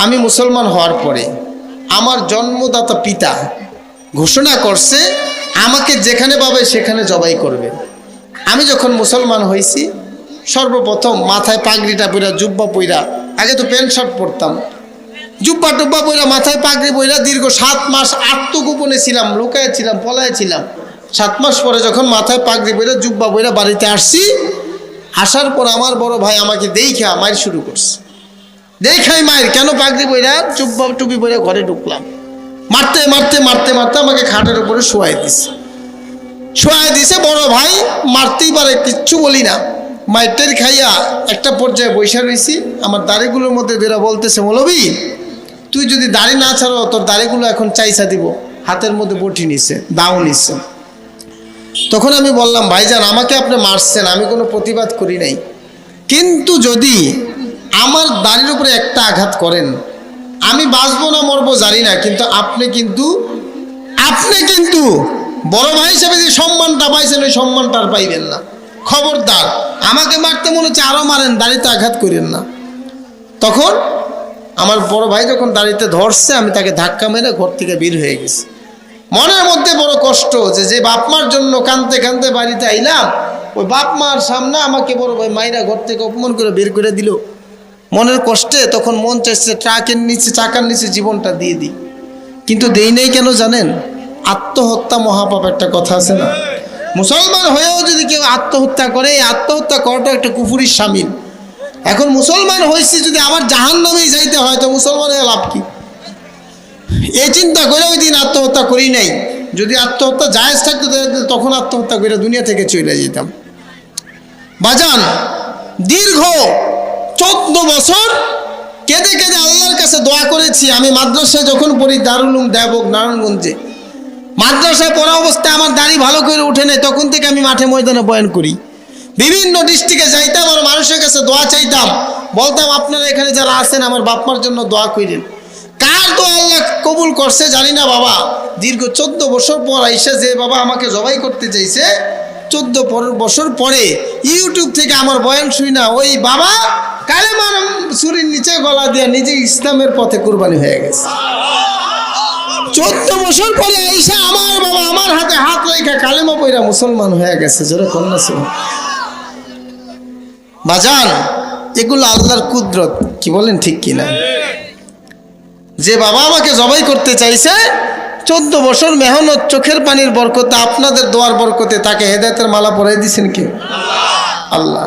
আমি মুসলমান হওয়ার পরে আমার জন্মদাতা পিতা ঘোষণা করছে আমাকে যেখানে পাবে সেখানে জবাই করবে। আমি যখন মুসলমান হয়েছি সর্বপ্রথম মাথায় পাগড়িটা পইরা, জুব্বা পইরা, আগে তো প্যান্ট শার্ট পরতাম, জুব্বা টুব্বা পইরা, মাথায় পাগড়ি পইরা দীর্ঘ 7 মাস আত্মগোপনে ছিলাম, লুকায় ছিলাম, পলায় ছিলাম। 7 মাস পরে যখন মাথায় পাগড়ি পইরা, জুব্বা পইরা বাড়িতে আসছি, আসার পর আমার বড় ভাই আমাকে দেখা মাইর শুরু করছে। দেখাই মায়ের কেন পাগড়ি বইরা, জুব্বা টুপি পইরা ঘরে ঢুকলাম। মারতে মারতে মারতে মারতে আমাকে খাটের উপরে শোয়াই দিছে। বড় ভাই মারতেই পারে, কিচ্ছু বলি না। মাইটের খাইয়া একটা পর্যায়ে বৈশা রয়েছি। আমার দাড়িগুলোর মধ্যে বেরা বলতেছে, মৌলবি তুই যদি দাড়ি না ছাড়ো তোর দাড়িগুলো এখন চাইসা দিব। হাতের মধ্যে বটি নিছে, দাও নিছে। তখন আমি বললাম, ভাইজান আমাকে আপনি মারছেন, আমি কোনো প্রতিবাদ করি নাই, কিন্তু যদি আমার দাড়ির উপরে একটা আঘাত করেন আমি বাঁচবো না মরবো জানি না, কিন্তু আপনি কিন্তু বড় ভাই হিসেবে যে সম্মানটা পাইছেন ওই সম্মানটা আর পাইবেন না। খবরদার, আমাকে মারতে মনে হচ্ছে আরো মারেন, দাড়িতে আঘাত করেন না। তখন আমার বড় ভাই যখন দাড়িতে ধরছে আমি তাকে ধাক্কা মেরে ঘর থেকে বের হয়ে গেছি। মনের মধ্যে বড় কষ্ট যে বাপ মার জন্য কাঁদতে কাঁদতে বাড়িতে আইলাম, ওই বাপ মার সামনে আমাকে বড় ভাই মাইরা ঘর থেকে অপমান করে বের করে দিল। মনের কষ্টে তখন মন চাইছে চাকার নিচে জীবনটা দিয়ে দিই, কিন্তু দেই নাই। কেন জানেন? আত্মহত্যা মহাপাপ একটা কথা আছে না? মুসলমান হয়েও যদি কেউ আত্মহত্যা করে, এই আত্মহত্যা করাটা একটা কুফুরির শামিল। এখন মুসলমান হয়েছি যদি আবার জাহান্নামেই যাইতে হয় তো মুসলমান হয়ে লাভ কি? এই চিন্তা করে ওই দিন আত্মহত্যা করি নাই। যদি আত্মহত্যা জায়েজ থাকতো তখন আত্মহত্যা করে দুনিয়া থেকে চলে যেতাম। বাজান, দীর্ঘ 14 বছর কেঁদে কেঁদে আল্লাহর কাছে দোয়া করেছি। আমি মাদ্রাসায় যখন পড়ি, দারুল উলুম দেওবন্দ নারায়ণগঞ্জে, মাদ্রাসায় পড়া অবস্থায় আমার দাড়ি ভালো করে উঠে নেই, তখন থেকে আমি মাঠে ময়দানে বয়ান করি। বিভিন্ন ডিস্ট্রিক্টে যাইতাম আর মানুষের কাছে দোয়া চাইতাম, বলতাম আপনারা এখানে যারা আছেন আমার বাপমার জন্য দোয়া করেন। কার দোয়া আল্লাহ কবুল করছে জানি না বাবা। দীর্ঘ 14 বছর পর আইসা যে বাবা আমাকে জবাই করতে চাইছে, 14 বছর পরে ইউটিউব থেকে আমার বয়ান শুই না, ওই বাবা কালেমার ছুরির নিচে গলা দিয়ে নিজে ইসলামের পথে কুরবানি হয়ে গেছে। 14 বছর পরে আইসা আমার বাবা আমার হাতে হাত রেখে কালেমা পইরা মুসলমান হয়ে গেছে। জোরে কন্যা ছিল বাজান, এগুলো আল্লাহর কুদরত। কি বলেন, ঠিক কিনা? যে বাবা আমাকে জবাই করতে চাইছে, 14 বছর মেহনত, চোখের পানির বরকতে, আপনাদের দোয়ার বরকতে তাকে হেদায়েতের মালা পরাই দিয়েছেন কে? আল্লাহ।